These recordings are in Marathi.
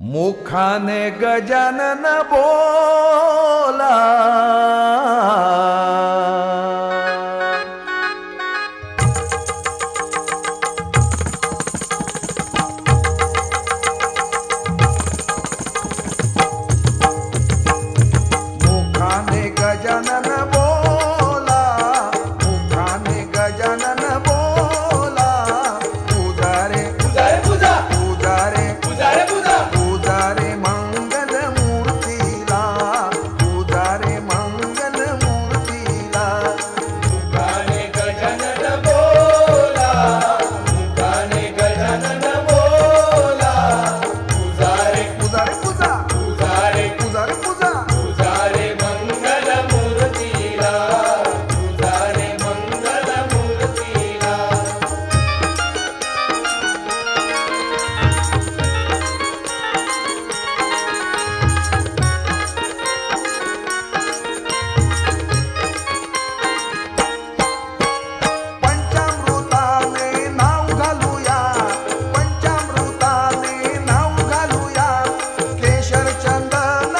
मुखाने गजानन बोला, मुखाने गजानन बोला, मुखाने गजानन बोला, पुजारे पुजारे पूजा पुजारे पुजारे पूजा पुजारे मंगल मूर्तीला, पुजारे मंगल मूर्तीला, मुखाने गजानन बोला, मुखाने गजानन बोला, पुजारे पुजारे पूजा पुजारे पुजारे पूजा पुजारे मंगल मूर्तीला, पुजारे मंगल मूर्तीला. पंचामृताने नाव घालूया, पंचामृताने नाव घालूया, केशर चंदन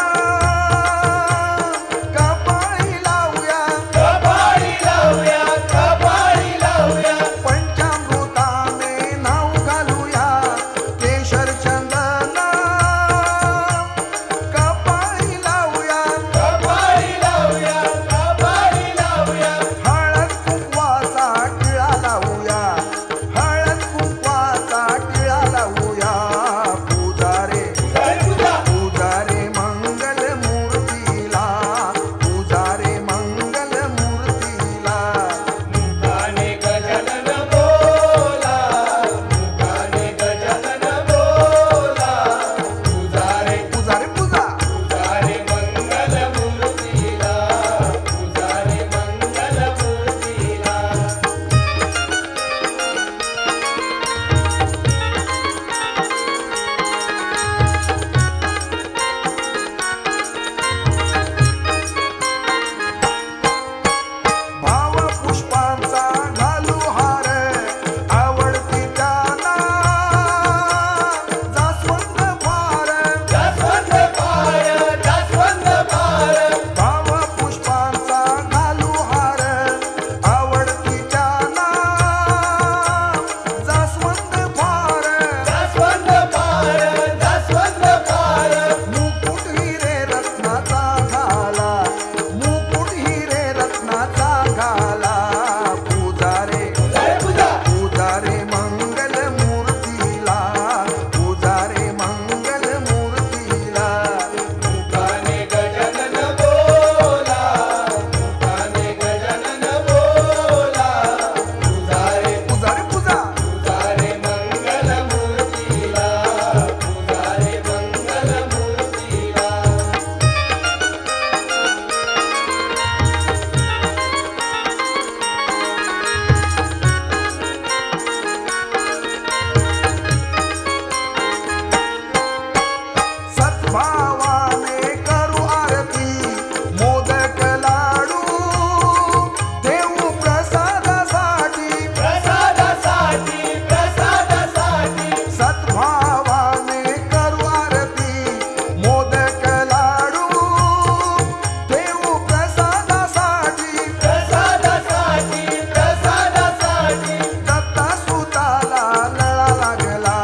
कपाळी लावूया, कपाळी लावूया, कपाळी लावूया, पंचामृताने नाव घालूया, केशर चंदन कपाळी लावूया, कपाळी लावूया, कपाळी लावूया. हळद कुंकवाचा टिळा लावूया, हळद कुंकवाचा टिळा लावूया, पुजारे पुजारे पूजा पुजारे मंगल मूर्तीला, पुजारे मंगल मूर्तीला, मुखाने गजानन बोला, मुखाने गजानन बोला, पुजारे पुजारे पूजा पुजारे मंगल मूर्तीला, पुजारे मंगल मूर्तीला. भाव पुष्पांचा घालू हार, आवडती त्यांना जास्वंद फार, जास्वंद फार, जास्वंद फार, भाव पुष्पांचा घालू हार, आवडती त्यांना जास्वंद फार, जास्वंद फार, जास्वंद फार. मुकुट हिरे रत्नाचा घाला, मुकुट हिरे रत्नाचा घाला, पुजारे पुजारे पूजा पुजारे मंगल मूर्तीला, पुजारे मंगल मूर्तीला, मुखाने गजानन बोला, मुखाने गजानन बोला, पुजारे पुजारे पूजा पुजारे मंगल मूर्तीला, पुजारे मंगल मूर्तीला. सद्भावाने करू आरती, मोदक लाडू देऊ प्रसादासाठी, प्रसादासाठी, प्रसादासाठी, सद्भावाने करू आरती, मोदक लाडू देऊ प्रसादासाठी, प्रसादासाठी, प्रसादासाठी. दत्ता सुताला लळा लागला,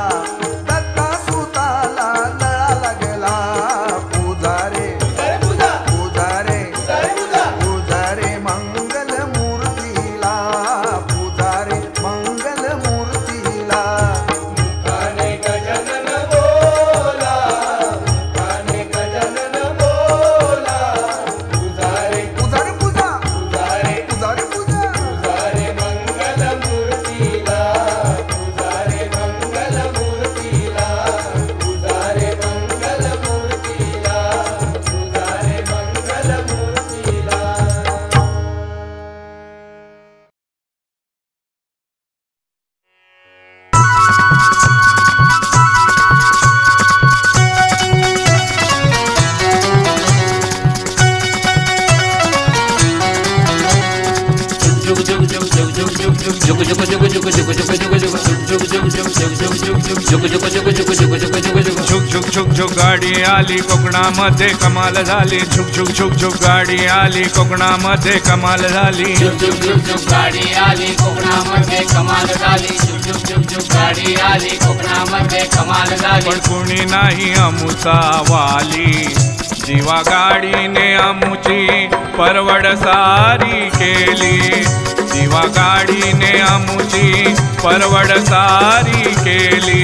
दत्ता सुताला लळा लागला, पुजारे पुजारे पूजा पुजारे पुजारे पूजा पुजारे मंगल मूर्तीला, पुजारे मंगल मूर्तीला, मुखाने गजानन बोला, मुखाने गजानन बोला, पुजारे पुजारे पूजा पुजारे पुजारे पूजा पुजारे मंगल मूर्तीला, पुजारे मंगल मूर्तीला, पुजारे मंगल मूर्तीला, पुजारे मंगल मूर्तीला. झुक झुक झुक झुक गाडी आली कोकणामध्ये कमाल झाली झुक झुक झुक झुक गाडी आली कोकणामध्ये कमाल झाली झुक झुक झुक झुक गाडी आली कोकणामध्ये कमाल झाली झुक झुक झुक झुक गाडी आली कोकणामध्ये कमाल झाली पण कुणी नाही अमुचा वाली जीवा गाडीने अमुची परवड सारी केली जीवा गाडीने अमुची परवड सारी केली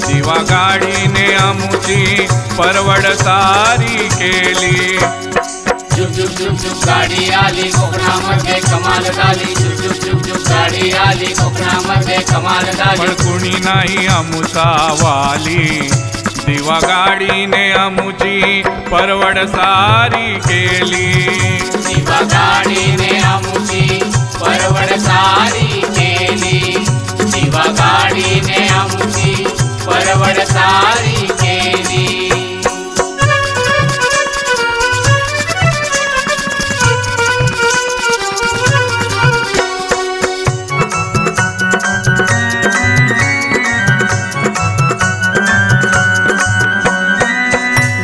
जीवा गाडीने अमुची परवड सारी केली झुक झुक झुक झुक गाडी आली कोकणामध्ये कमाल झाली झुक झुक झुक झुक गाडी आली कोकणामध्ये कमाल झाली पण कुणी नाही अमुचा वाली जीवा गाडीने अमुची परवड सारी केली जीवा गाडीने अमुची परवड सारी केली जीवा गाडीने अमुची परवड सारी केली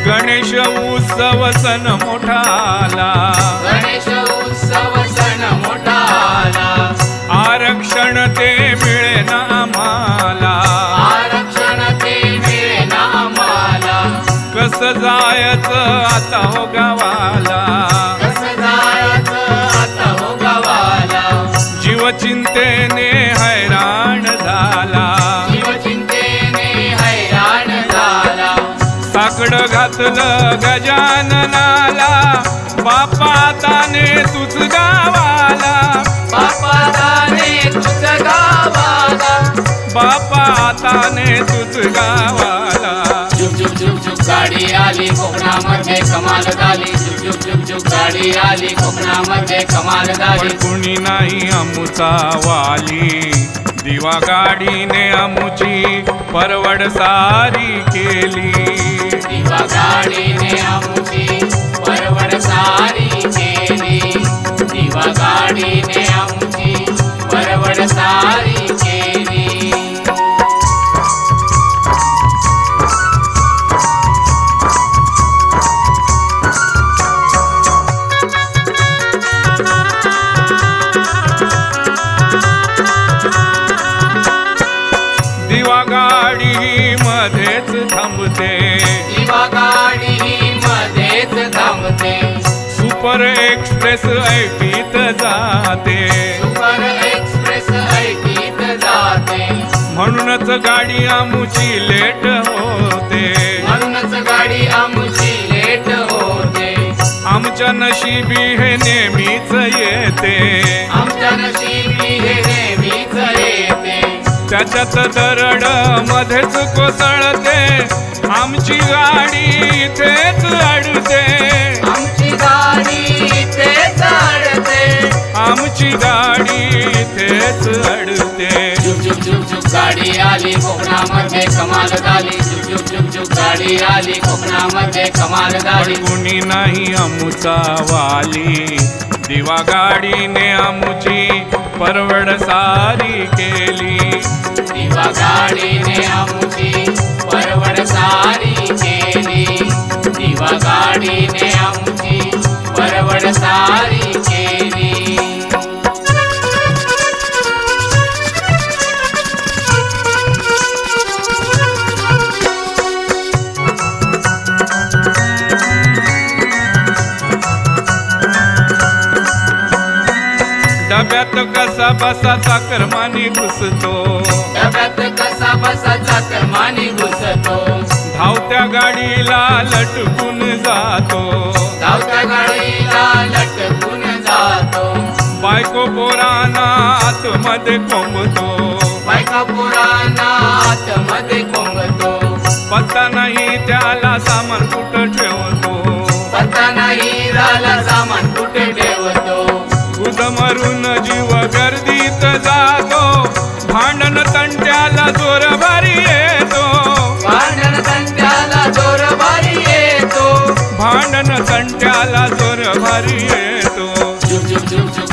गणेश उत्सव सण मोठा आला गणेश उत्सव सण मोठा आला आरक्षण ते मिळेन आम्हाला आरक्षण ते मिळेना आम्हाला कसं जायचं आता हो गावाला कसं जायचं आता हो गावाला जीव चिंतेने हैराण झाला जीवचिंतेने हैराण झाला साकड घातलं गजाननाला बापा ताने तुझ गावाला बापा दाने तुझ गावाला बापा ताने तुझ गावाला झुक झुक झुक झुक गाडी आली कोकणामध्ये कमाल झाली झुक झुक झुक झुक गाडी आली कोकणामध्ये कमाल पण झाली कुणी नाही अमुचा वाली दिवा गाडीने अमुची परवड सारी केली दिवा गाडीने अमुची परवड सारी केली दिवा गाडीने अमुची परवड सारी केली दिवा गाडी मध्येच थांबते दिवा गाडी मध्येच थांबते सुपर एक्सप्रेस ऐकीत जाते सुपर एक्सप्रेस ऐकीत जाते म्हणूनच गाडी आमुची लेट होते म्हणूनच गाडी आमची लेट होते आमच्या नशिबी हे नेहमीच येते आमच्या नशिबी हे नेहमीच येते त्याच्यात दरड मध्येच कोसळते आमची गाडी इथेच अडते आमची गाडी इथेच अडते आमची गाडी इथेच अडते झुक झुक झुक झुक गाडी आली कोकणामध्ये कमाल झाली झुक झुक झुक झुक गाडी आली कोकणामध्ये कमाल झाली पण कुणी नाही अमुचा वाली दिवा गाडीने अमुची परवड सारी केली दिवा गाडीने आमची परवड सारी केली दिवा गाडीने आमची परवड सारी केली डब्यात कसा बसा चाकरमानी घुसतो डब्यात कसा बसा चाकरमानी घुसतो धावत्या गाडीला लटकून जातो धावत्या गाडीला लटकून जातो बायको पोरांना आतमध्ये कोंबतो बायका पुराणा आतमध्ये कोंबतो पत्ता नाही त्याला सामान कुठं ठेवतो पत्ता नाही झाला सामान कुठे ठेवतो गुदमरून जीव गर्दीत जातो भांडण तंट्याला जोर भारी येतो भांडण तंट्याला जोर भारी येतो भांडण तंट्याला जोर भारी येतो झुक झुक झुक झुक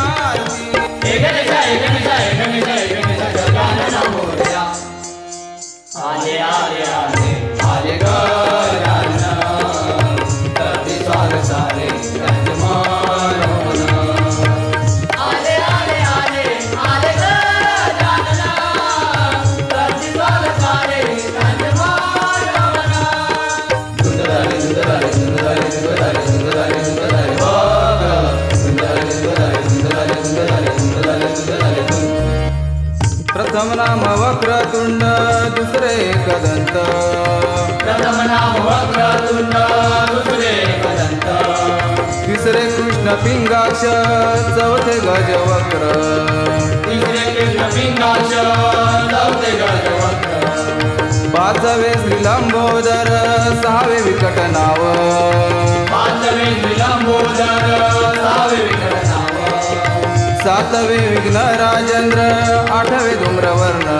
आरती हे गणेशा हे गणेशा हे गणेशा हे गणेशा गजानना मोरया आले आले आले आले गजानना करते स्वागत सारे गजमान आले आले आले आले गजानना करते स्वागत सारे गजमान सुंदराले सुंदराले सुंदराले सुंदराले सुंदराले सुंदराले सुंदराले सुंदराले सुंदराले सुंदराले सुंदराले सुंदराले प्रथम नाम वक्रतुंड दुसरे कदंत प्रथम नाम वक्रतुंड दुसरे कदंत तिसरे कृष्ण पिंगाक्ष चौथे गजवक्र तिसरे कृष्ण पिंगाक्ष चौथे गजवक्र पाचवे श्रीलंबोदर सहावे विकट नाव पाचवे श्रीलंबोदर सहावे विकट नाव सातवे विघ्न राजेंद्र आठवे धूम्रवर्ण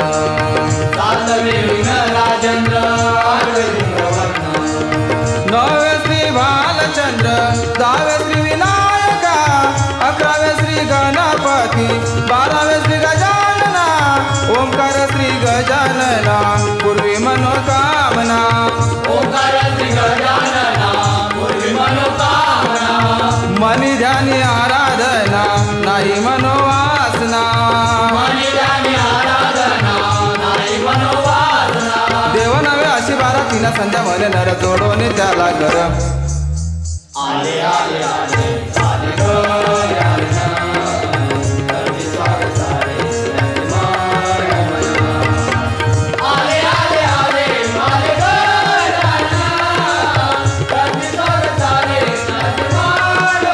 सातवे विघ्न राजेंद्र आठवे धूम्रवर्ण नववे श्री बालचंद्र दहावे श्री विनायका अकरावे श्री गणपती बारावे श्री गजानना ओंकार श्री गजानना पूर्वी मनोकामना ओंकार श्री गजानना पूर्वी मनोकामना मनी ध्यानी आराधना नाही मनोवासना मनी ध्यानी आराधना नाही मनोवासना देव नवे अशी बारा तिना संध्या म्हणे नर जोडोने त्याला घर आले आले आले आले गजानना करते स्वागत सारे गजमान आले आले आले आले गजानना करते स्वागत सारे गजमान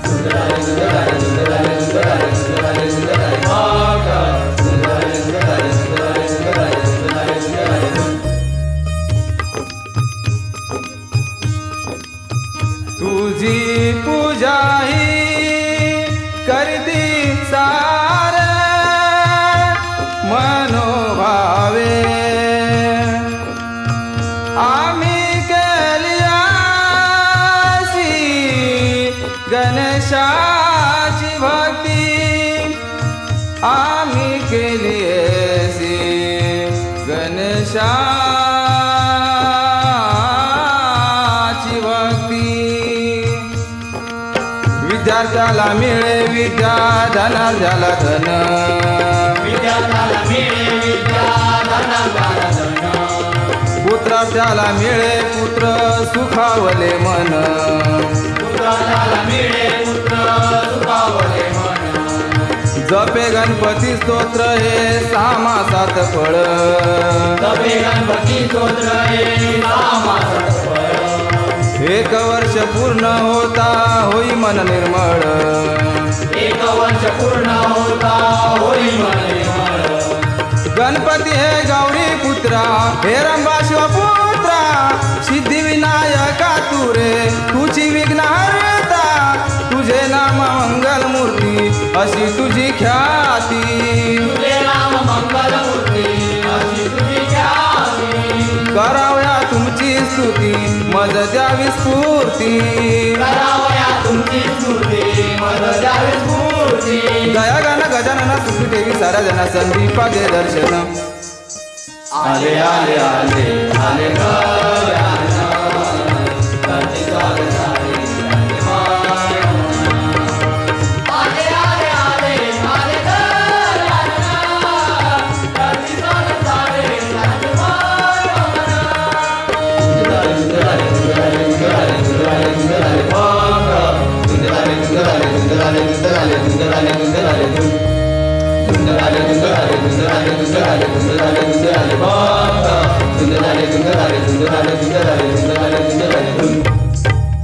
सुंदराले सुंदराले सुंदराले सुंदराले सुंदराले सुंदराले भागा सुंदराले सुंदराले सुंदराले सुंदराले सुंदराले सुंदराले तुझी पूजा ही करती सार मनोभावे आम्ही केली अशी गणेशाची भक्ती आम्ही केली अशी गणेशाची भक्ती विद्यार्थ्याला मिळे विद्या धनार्ध्याला धन विद्यार्थ्याला मिळे विद्या धनार्ध्याला धन पुत्रार्थ्याला मिळे पुत्र सुखावले मन पुत्रार्थ्याला मिळे पुत्र सुखावले मन जपे गणपती स्तोत्र हे सामासात फळ तपे गणपती स्तोत्र हे सामासात फळ एक वर्ष पूर्ण होता होई मन निर्मळ एक वर्ष पूर्ण होता होई मन निर्मळ गणपती हे गौरी पुत्रा हे रंबा शिवपुत्रा सिद्धिविनायका तू रे तुझी विघ्नहर्ता तुझे नाम मंगल मूर्ती अशी तुझी ख्याती तुझे नाम मंगल मूर्ती अशी तुझी ख्याती करावया तुमची स्तुती मज द्यावी स्फूर्ती करावया तुमची स्तुती मज द्यावी स्फूर्ती दया गाना गजानना सुखी ठेवी साऱ्या जना संदीपा दे दर्शन आले आले आले आले गजानना करते स्वागत सारे गजमान आले आले आले आले गजानना करते स्वागत सारे गजमान सुंदराले सुंदराले सुंदराले सुंदराले सुंदराले सुंदराले भागा सुंदराले सुंदराले सुंदराले सुंदराले सुंदराले सुंदराले सुंदराले सुंदराले सुंदराले सुंदराले सुंदराले सुंदराले भागा सुंदराले सुंदराले सुंदराले सुंदराले सुंदराले सुंदराले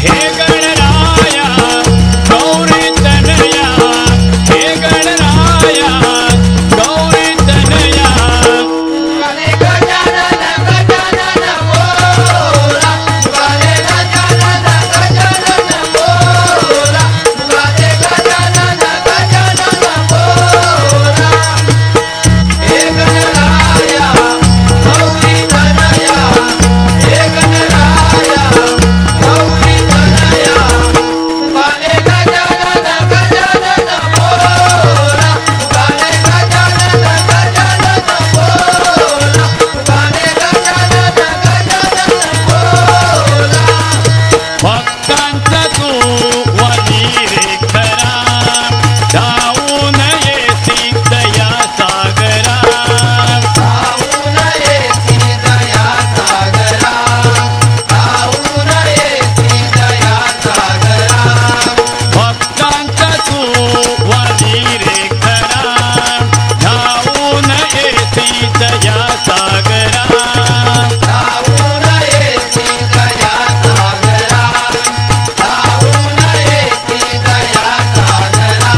हे गणराया गौरी तनया धावून येती दया सागरा धावून येती दया सागरा धावून येती दया सागरा भक्तांचा तू वाली रे खरा धावून येती दया सागरा धावून येती दया सागरा धावून येती दया सागरा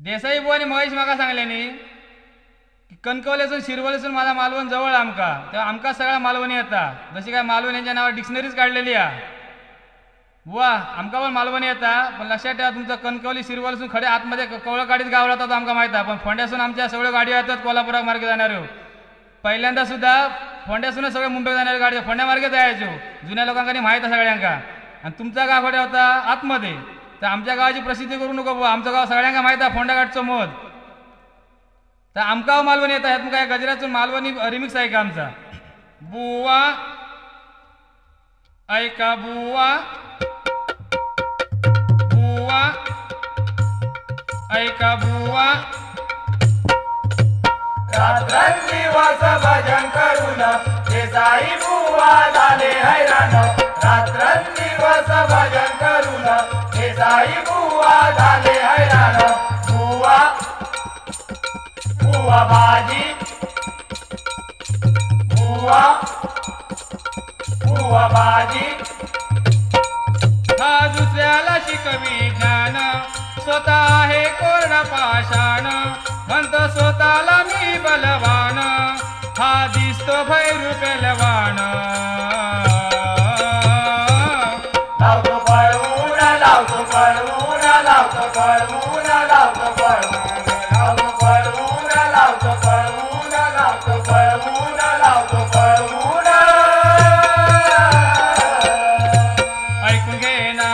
देसाई बुवानी महेश म्हाका सांगल्यानी की कणकवलेसून शिरवलेसून माझा मालवण जवळ आमका, तेव्हा आमका सगळा मालवणी येता. जशी काय मालवण यांच्या नावावर डिक्शनरीज काढलेली आहे. बुवा आमका पण मालवणी येता, पण लक्षात ठेवा तुमचं कणकवली शिरवलेसून खडे आतमध्ये कवळकाडीत गाव राहतात आमका माहिती आहे. पण फोंड्यासून आमच्या सगळ्या गाडी येतात कोल्हापुरा मार्गे जाणाऱ्यो. पहिल्यांदा सुद्धा फोंड्यासूनच सगळे मुंबई जाणाऱ्या गाडी फोंड्या मार्गे जायचो. जुन्या लोकांनी माहीत आहे सगळ्यांका. आणि तुमचा गाव खडे होता आतमध्ये, तर आमच्या गावाची प्रसिद्धी करू नको बुवा. आमचं गाव सगळ्यांका माहीत आहे फोंड्याघाटचं मोद. तर आमका मालवणी येतात. ह्यातून काय गजऱ्यातून मालवणी रिमिक्स आहे का आमचा. बुवा ऐका बुवा, बुवा ऐका बुवा, रात्रंदिवस भजन करून देसाई बुवा झाले हैराण. रात्रंदिवस भजन करून देसाई बुवा झाले हैराण. बुवा बुवा बाजी, बुवा बुवा बाजी. हा दुसऱ्याला शिकवी ज्ञान, स्वतः आहे कोरडा पाषाण. म्हणतो स्वतःला मी बलवान, हा दिसतो भैरू पेलवान. लावतो पळवून, लावतो पळवून, लावतो पळवून, लावतो पळवून, लावतो पळवून, लावतो पळवून, लावतो पळवून, लावतो पळवून. ऐकून घे ना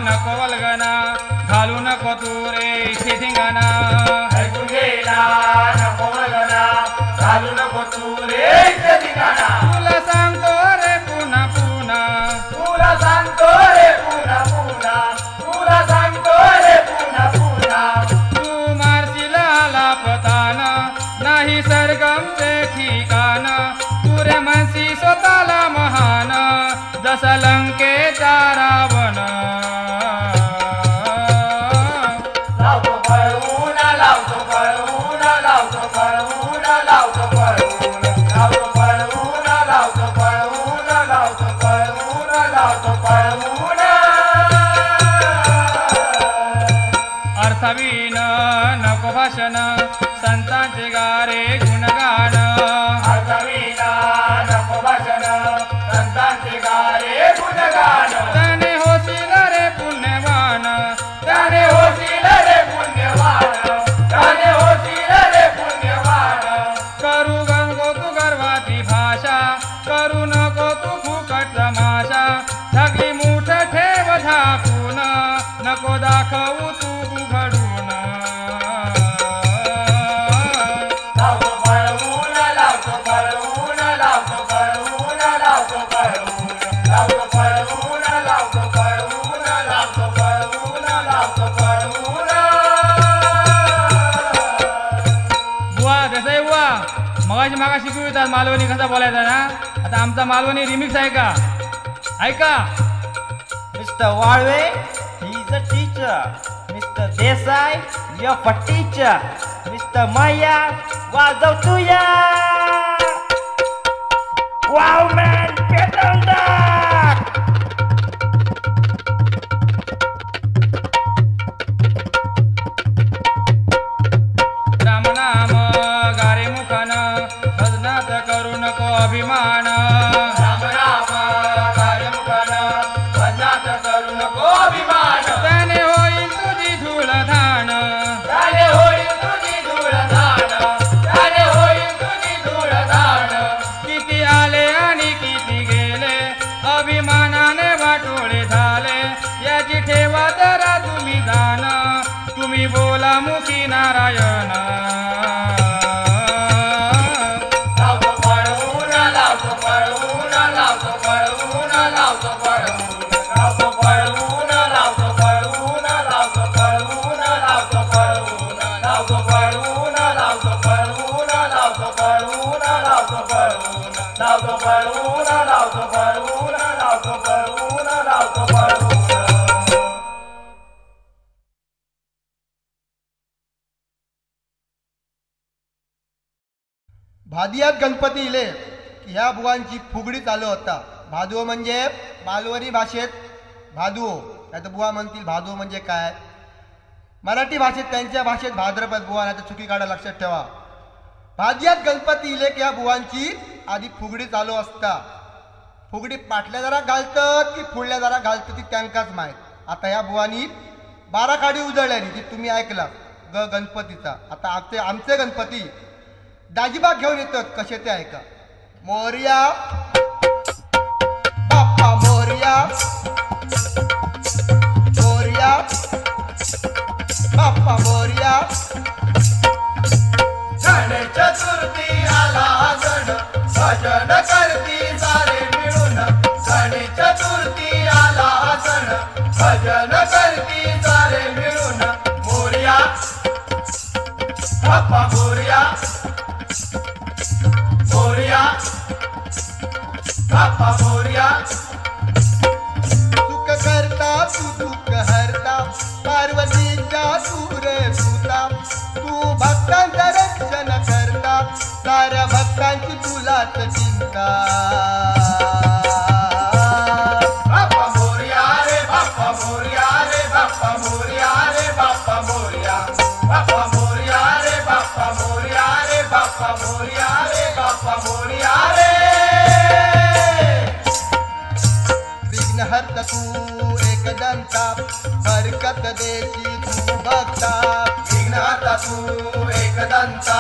नको वल्गना, घालू नको तू रे इथे धिंगाणा. ऐकून घे ना नको वल्गना, घालू नको तू रे इथे धिंगाणा. तुला सांगतो रे पुन्हा पुन्हा, तुला सांगतो रे पुन्हा पुन्हा, तुला सांगतो रे पुन्हा पुन्हा. तू मारशील लापतान, नाही सरगमचे ठिकाण. तू रे म्हणसी स्वतःला महान, जसा लंकेचा रावण. लावतो पळवून, लावतो पळवून, लावतो पळवून, लावतो पळवून, लावतो पळवून, लावतो पळवून, लावतो पळवून, लावतो पळवून. अर्थवीन नको भाषण, संतांचे गारे गुणगान. अर्थविना नको भाषण, संतांचे गारे गुणगान. त्याने होशील रे पुण्यवान, त्याने होशील रे पुण्यवान, त्याने होशील रे पुण्यवान. करू गंगो तू गर्वाची भाषा, करू नको तू फुकट तमाशा. धाकली मूठ ठेव झाकून, नको दाखवू तू उघडून. लावतो पळवून, लावतो पळवून, लावतो पळवून, लावतो पळवून, लावतो पळवून, लावतो पळवून, लावतो पळवून, लावतो पळवून. बुवा देसाई बुवा, मागा शिकू येतात मालवणी कसा बोलायचा ना. आता आमचा मालवणी रिमिक्स आहे का, ऐका. Mr. Walwe, he's a teacher. Mr. Desai, you're a teacher. Mr. Maya, wazaw tuya! Wow man, petangdak! रामनाम गारे मुखान, भजनात करू नको अभिमान. राम राम कार्यमुखन, भजनात करू नको अभिमान. त्याने होईल तुझी धूळधान, त्याने होईल तुझी धूळधान, त्याने होईल तुझी धूळधान. किती आले आणि किती गेले, अभिमानाने वाटोळे झाले. याची ठेवा जरा तुम्ही जाण, तुम्ही बोला मुखी नारायण. लावतो पळवून, लावतो पळवून, लावतो पळवून, लावतो पळवून, लावतो पळवून, लावतो पळवून, लावतो पळवून, लावतो पळवून, लावतो पळवून, लावतो पळवून, लावतो पळवून, लावतो पळवून, लावतो पळवून, लावतो पळवून, लावतो पळवून, लावतो पळवून. भादियात गणपती इले की ह्या बुवांची फुगडी चालू होता. भादुओ म्हणजे मालवणी भाषेत भादुओ, नाही तर बुवा म्हणतील भादुओ म्हणजे काय. मराठी भाषेत त्यांच्या भाषेत भाद्रपद बुवा नाही तर चुकी काढा लक्षात ठेवा. भाद्यात गणपती इले की ह्या बुवांची आधी फुगडी चालू असता. फुगडी पाटल्या जरा घालतात की फुडल्या जरा घालतात ती त्यांकाच माहीत. आता ह्या बुवानी 12 काडी उजळल्यानी ती तुम्ही ऐकला गणपतीचा. आता आमचे गणपती दाजीबाग घेऊन येतात कसे ते ऐका. मोरया बाप्पा मोरया, मोरया बाप्पा मोरया. गणेश चतुर्थी आला सण भजन करती सारे मिळून. गणेश चतुर्थी आला सण भजन करती सारे मिळून. मोरया बाप्पा मोरया, मोरया बाप्पा मोरया. सुख करता तू दुःख हरता, पार्वतीच्या सूर सुता. तू भक्तांचं रक्षण करता, साऱ्या भक्तांची तुलाच चिंता. बाप्पा मोरया रे बाप्पा मोरया रे बाप्पा मोरया रे बाप्पा मोरया. बाप्पा मोरया रे बाप्पा मोरया रे बाप्पा मोरया रे बाप्पा मोरया रे. विघ्नहर्ता तू एकदंता, बरकत देशी तू भक्ता. विघ्नहर्ता तू एकदंता,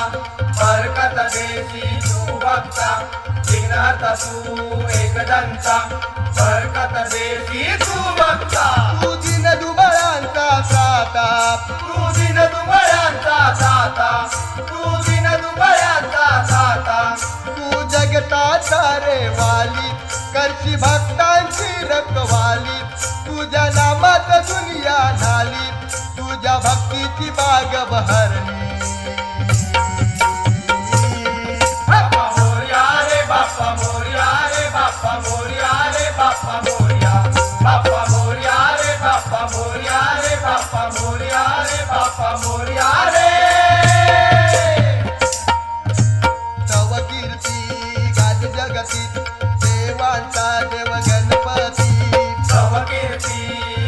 बरकत देशी तू भक्ता. विघ्नहर्ता तू एकदंता, बरकत देशी तू भक्ता. तू दिन दुबळांचा त्राता, तू दिन दुबळ्यांचा दाता, तू दिन दुबळ्यांचा दाता. तू जगताचा रे वाली, करशी भक्तांची रखवाली. तुझ्या नामात दुनिया झाली, तुझ्या भक्तीची बाग बहरली. बाप्पा मोरया रे बाप्पा मोरया रे बाप्पा मोरया रे बाप्पा मोरया. बाप्पा मोरया रे बाप्पा मोरया रे बाप्पा मोरया रे बाप्पा मोरया रे. तव कीर्ती गाज जगती, देवांचा देव गणपती. तव कीर्ती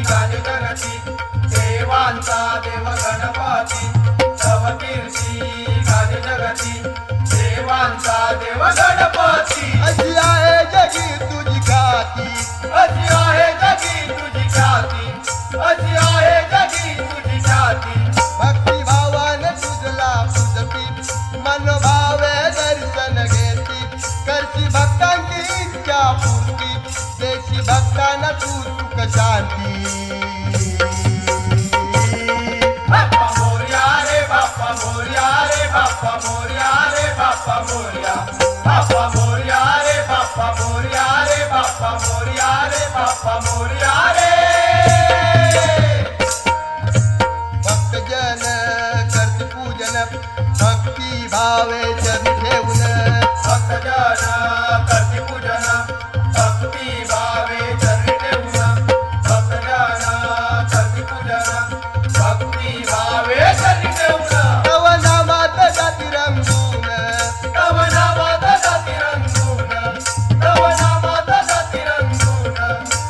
गाज जगती, देवांचा देव गणपती. तव कीर्ती गाज जगती, देवांचा देव गणपती. अशी आहे जगी तुझी गाती, अशी आहे जगी तुझी ख्याती, अशी आहे जगी तुझी ख्याती. भक्ती भावाने तुझला पुजती, मनोभावे दर्शन घेती. करशी भक्तांची इच्छा पूर्ती, देशी भक्तांना तू सुख शांती. बाप्पा मोरया रे बाप्पा मोरया रे बाप्पा मोरया रे बाप्पा मोरया. बाप्पा मोरया रे बाप्पा मोरया रे बाप्पा मोरया रे बाप्पा मोरया रे. भक्तजन करती पूजन, भक्ती भावे चरणी ठेवून. भक्तजन करती पूजन, भक्ती भावे चरणी ठेवून. भक्तजन करती पूजन, भक्ती भावे चरणी ठेवून. तव नामात जाती रंगून, तव नामात जाती रंगून, तव नामात जाती रंगून.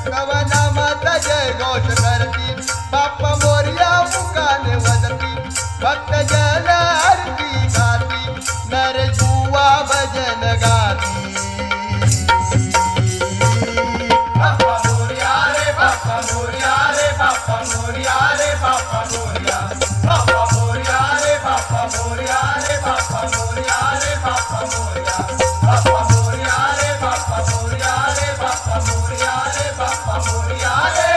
तव नामात जय घोष करती, बाप्पा मोरया मुखाने वदती. भक्तजन आरती गाती, नर जुवा भजन गाती. बाप्पा मोरया रे बाप्पा मोरया रे बाप्पा मोरया रे बाप्पा मोरया. बाप्पा मोरया रे बाप्पा मोरया रे बाप्पा मोरया रे बाप्पा मोरया. बाप्पा मोरया रे बाप्पा मोरया रे बाप्पा मोरया रे बाप्पा मोरया रे.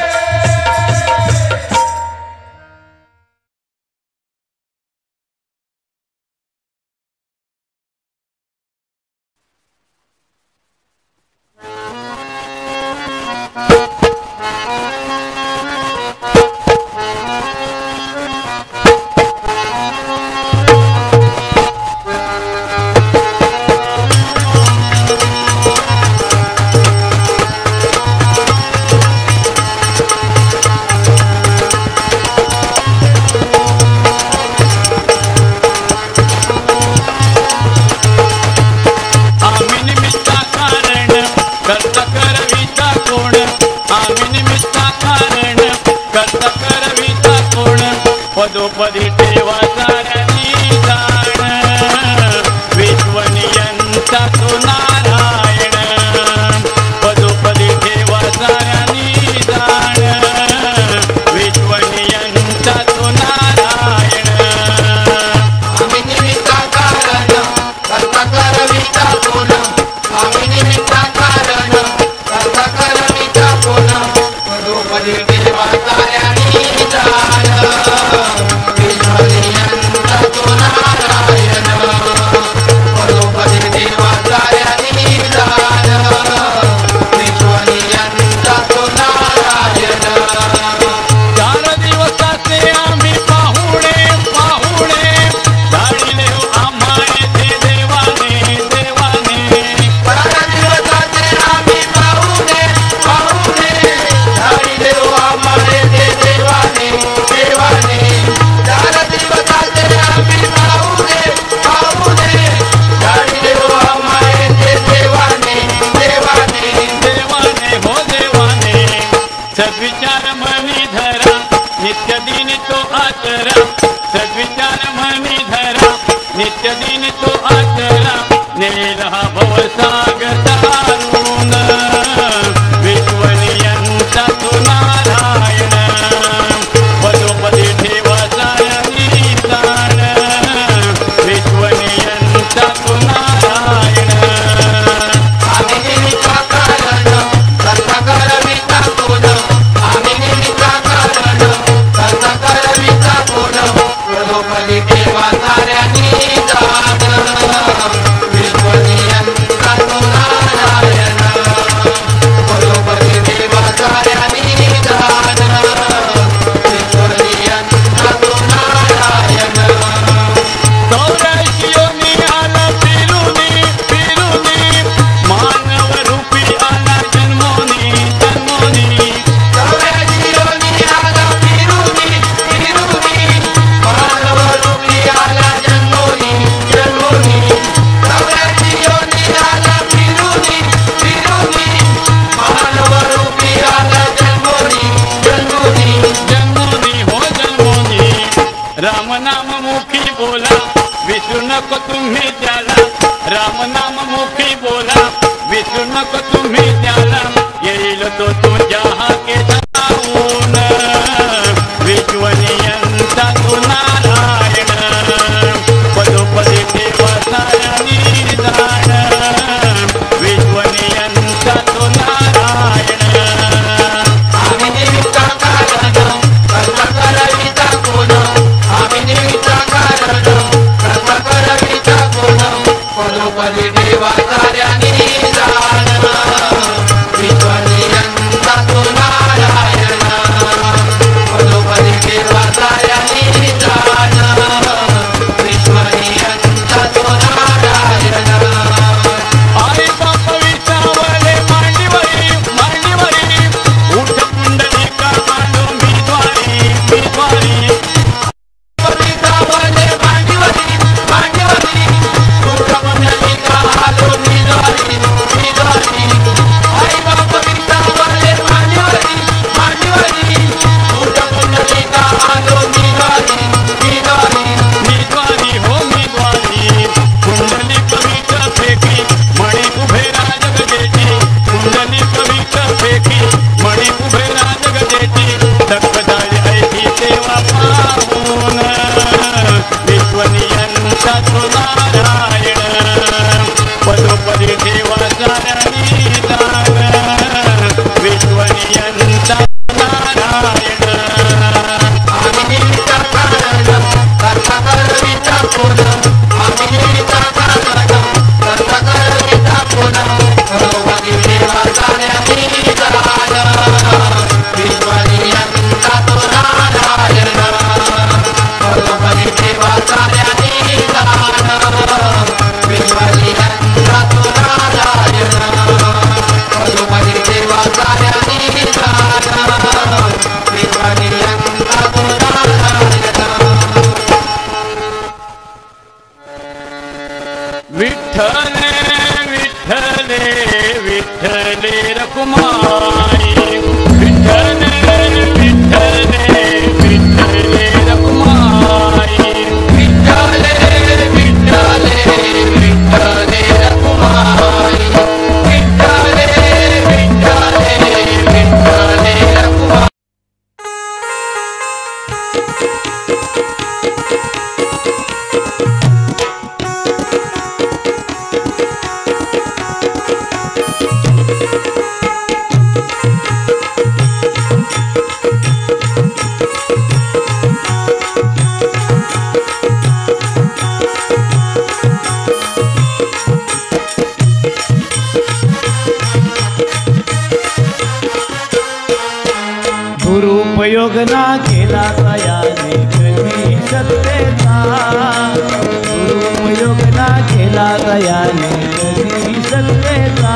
पदोपदी ठेवा साऱ्यांनी जाण विश्वनियंता तो नारायण पदोपदी ठेवा साऱ्यांनी जाण विश्वनियंता तो नारायण आम्ही निमित्ता कारण कर्ता करविता कोण आम्ही निमित्ता कारण कर्ता करविता कोण पदोपदी ठेवा साऱ्यांनी जाण विश्वनियंता तो नारायण पदोपदी ठेवा साऱ्यांनी जाण विश्वनियंता तो नारायण 4 दिवसाचे आम्ही पाहुणे पाहुणे धाडिले आम्हा येथे देवाने देवाने 12 दिवसाचे आम्ही पाहुणे पाहुणे धाडिले आम्हाला ते देवाने देवाने 4 दिवसाचे आम्ही पाहुणे पाहुणे धाडिले आम्हाला ते देवाने देवाने देवाने हो देवाने सद्विचार मनी धरा नित्य दिन तो आचरा सद्विचार मनी धरा नित्य दिन तो आचरा नेल हा भवसागर तारून विश्वनियंता तो नारायण पदोपदी ठेवा साऱ्यांनी जाण विश्वनियंता तो नारायण आम्ही निमित्ता कारण कर्ता करविता कोण आम्ही निमित्ता कारण कर्ता करविता कोण पदोपदी ठेवा साऱ्यांनी जाण विश्वनियंता तो नारायण पदोपदी ठेवा साऱ्यांनी जाण विश्वनियंता तो नारायण चौऱ्याशियोनी आला फिरुनी फिरुनी मानव रूपी आला जन्मोनी जन्मोनी 84 योनी आला फिरुनी फिरुनी मानव रूपी आला जन्मोनी जन्मोनी 84 योनी आला फिरुनी फिरुनी मानव रूपी आला जन्मोनी जन्मोनी जन्मोनी हो जन्मोनी रामनाम मुखी बोला विसरू नको तुम्ही त्याला रामनाम मुखी बोला विसरू नको तुम्ही त्याला येईल तो तुझ्या हाके जाऊन विश्वनियंता तो नारायण पदोपदी ठेवा साऱ्यांनी जाण विश्वनियंता तो नारायण आम्ही निमित्ता कारण कर्ता करविता कोण आम्ही निमित्ता कारण कर्ता करविता कोण पदोपदी ठेवा साऱ्यांनी जाण विश्वनियंता दुरुपयोग ना केला तयाने कधी सत्तेचा, दुरुपयोग ना केला तयाने कधी सत्तेचा.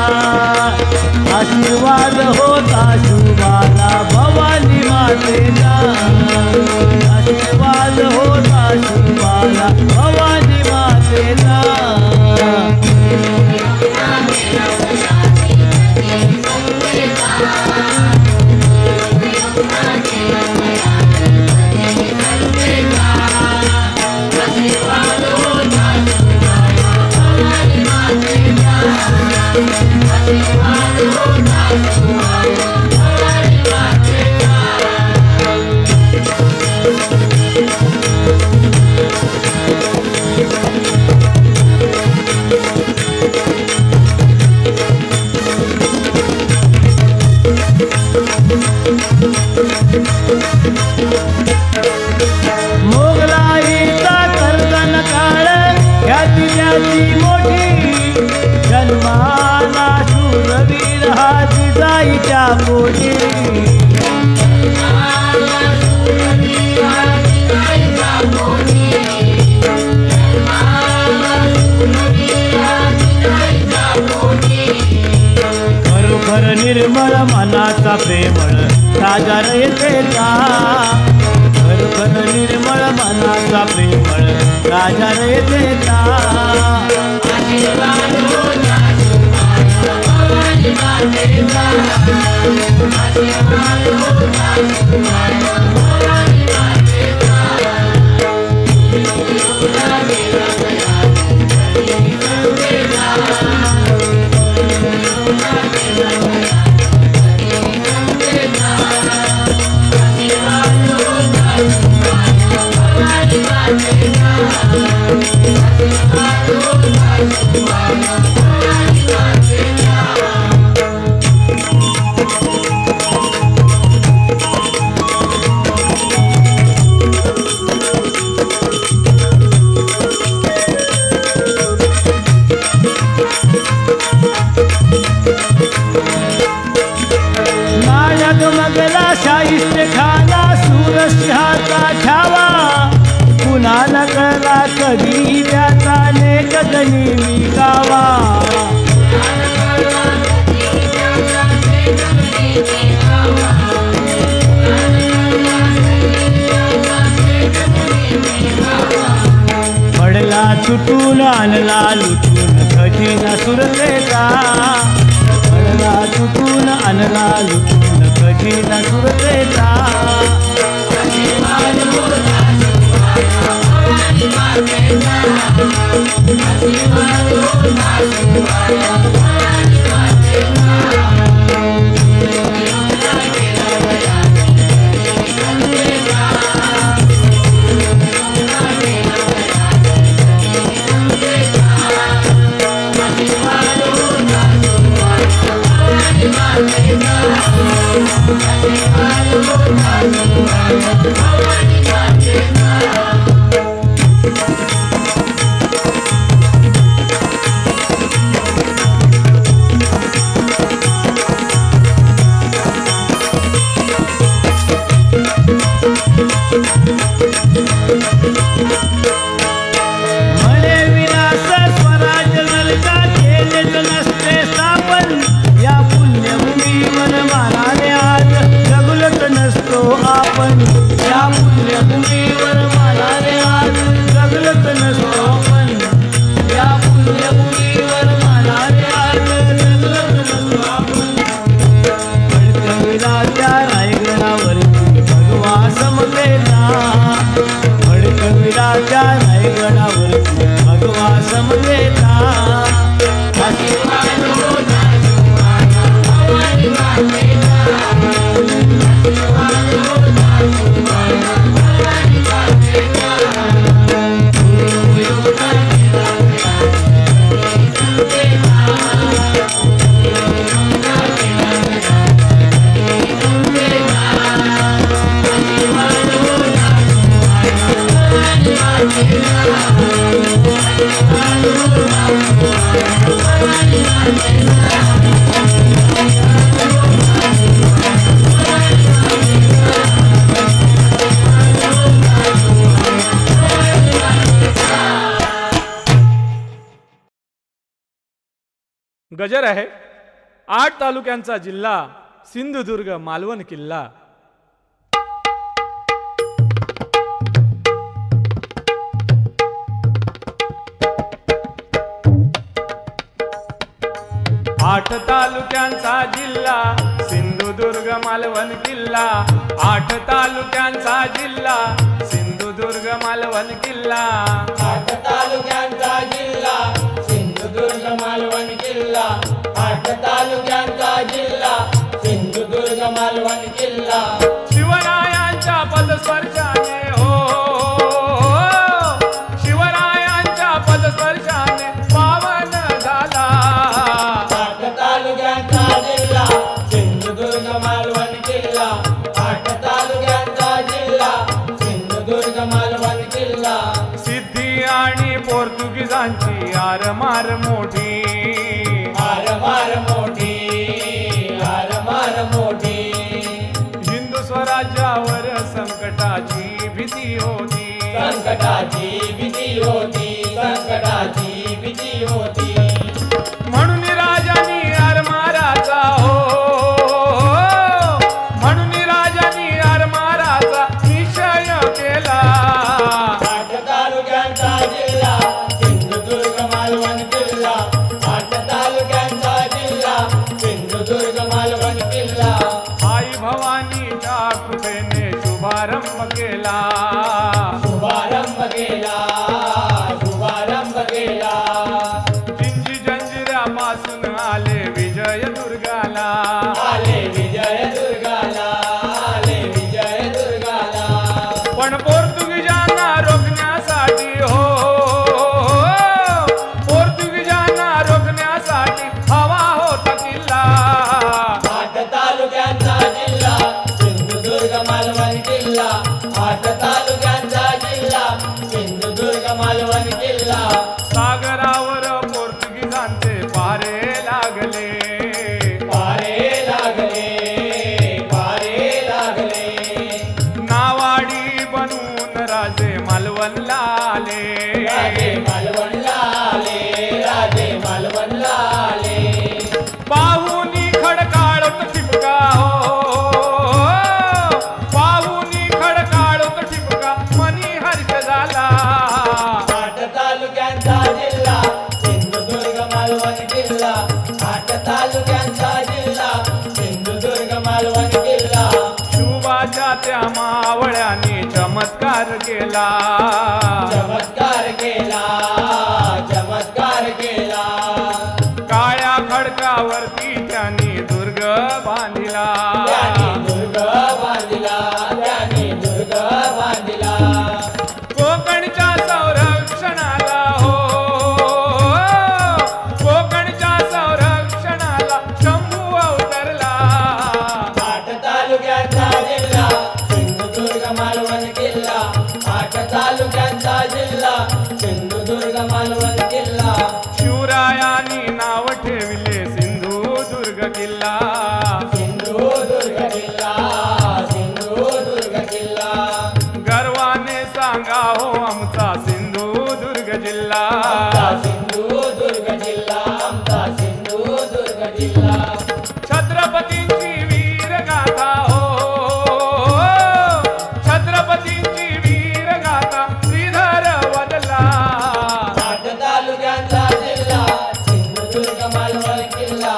आशीर्वाद होता शुभाला भवानी मातेचा, आशीर्वाद होता शुभाला भवानी मातेचा. मोगलाईचा कर्दन काळ ख्याती ज्याची मोठी, जन्माला शूरवीर हा जिजाईच्या पोटी. खरोखर निर्मळ मनाचा प्रेमळ राजा रयतेचा, खरोखर निर्मळ मनाचा प्रेमळ राजा रयतेचा. आशीर्वाद होता भवानी मातेचा, आशीर्वाद होता भवानी मातेचा. मगला शाहिस्त खाना सूरसिंहाचा ठावा, पुन्हा नकळला कधी त्याचा नेक गनिमी गावा. पडला तुटून आणला लुटून खजिना सुरतेचा, पडला तुटून आणला लुटून खजिना सुरतेचा. आशीर्वाद होता भवानी मातेचा, आशीर्वाद होता भवानी मातेचा. म्हणे विनाश स्वराज नरका केलेच नसते स्थापन, या पुण्यभूमीवर मानाने आज जगलत नसतो आपण, या पुण्यभूमीवर मानाने आज जगलत नसतो आपण, या पुण्यभूमीवर मानाने आज जगलत नसतो आपण. खडकविला त्या रायगडावरती भगवा समतेचा, गजर आहे 8 तालुक्यांचा जिल्हा सिंधुदुर्ग मालवण किल्ला. आठ तालुक्यांचा जिल्हा सिंधुदुर्ग मालवण किल्ला. 8 तालुक्यांचा जिल्हा सिंधुदुर्ग मालवण किल्ला. 8 तालुक्यांचा जिल्हा सिंधुदुर्ग मालवण किल्ला. 8 तालुक्यांचा जिल्हा सिंधुदुर्ग मालवण किल्ला. शिवरायांच्या पदस्पर्शाने हो, शिवरायांच्या पदस्पर्शाने पावन झाला. 8 तालुक्यांचा जिल्हा सिंधुदुर्ग मालवण किल्ला. 8 तालुक्यांचा जिल्हा सिंधुदुर्ग मालवण किल्ला. सिद्धी आणि पोर्तुगीजांची आरमार मोठी, आरमार मोठी, आरमार मोठी. हिंदू स्वराज्यावर संकटाची भीती होती, संकटाची भीती होती, संकटाची भीती होती. म्हणून राजांनी आरमाराचा हो, म्हणून राजांनी आरमाराचा निश्चय केला. 8 तालुक्यांचा जिल्हा सिंधुदुर्ग मालवण किल्ला. 8 तालुक्यांचा जिल्हा सिंधुदुर्ग मालवण किल्ला. आई भवानीच्या कृपेने शुभारंभ केला, शुभारंभ केला, शुभारंभ केला. जिंजी जंजिऱ्यापासून आले विजय दुर्गाला, आले विजय दुर्गाला, आले विजय दुर्गाला. पण पोर्तुगीजांना रोखण्यासाठी हो, पोर्तुगीजांना रोखण्यासाठी हवा होता किल्ला. 8 तालुक्यांचा जिल्हा सिंधुदुर्ग मालवण किल्ला. 8 तालुक्यांचा जिल्हा सिंधुदुर्ग मालवण किल्ला. सागरावर पोर्तुगीजांचे पारे लागले, पारे लागले, पारे लागले. नावाडी बनून राजे मालवणला आले. राजे मालवणला आले, राजे मालवणला आले. पाहुनी खडकाळत ठिपका हो, पाहुनी खडकाळत ठिपका मनी हर्ष झाला. 8 तालुक्यांचा जिल्हा सिंधुदुर्ग मालवण किल्ला. 8 तालुक्यांचा जिल्हा सिंधुदुर्ग मालवण किल्ला. शुभाच्या त्या मावळ्याने चमत्कार केला, चमत्कार केला, चमत्कार केला. काळ्या खडकावरती त्यांनी दुर्ग बांधिला. त्याने दुर्ग बांधिला, त्याने दुर्ग बांधिला. कोकणच्या संरक्षणाला हो, कोकणच्या संरक्षणाला शंभू अवतरला. 8 तालुक्यांचा जिल्हा सिंधुदुर्ग मालवण किल्ला. 8 तालुक्यांचा जिल्हा सिंधुदुर्ग मालवण किल्ला. शिवरायांनी नाव ठेवले सिंधुदुर्ग किल्ला. सिंधुदुर्ग किल्ला, सिंधुदुर्ग किल्ला. गर्वाने सांगा हो आमचा सिंधुदुर्ग जिल्हा. आमचा सिंधुदुर्ग जिल्हा, आमचा सिंधुदुर्ग जिल्हा. छत्रपतींची वीर गाथा हो, छत्रपतींची वीर गाथा श्रीधर वदला. 8 तालुक्यांचा जिल्हा सिंधुदुर्ग मालवण किल्ला.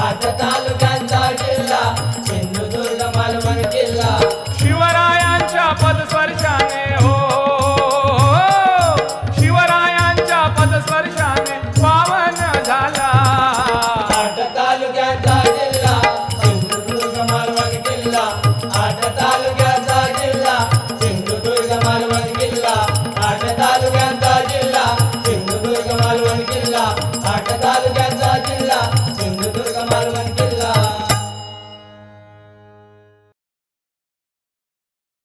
8 तालुक्यांचा जिल्हा सिंधुदुर्ग मालवण किल्ला. शिवरायांच्या पदस्पर्शाने हो, शिवरायांच्या पदस्पर्शाने पावन झाला. 8 तालुक्यांचा जिल्हा सिंधुदुर्ग मालवण किल्ला. 8 तालुक्यांचा जिल्हा सिंधुदुर्ग मालवण किल्ला. 8 तालुक्यांचा जिल्हा सिंधुदुर्ग मालवण किल्ला. 8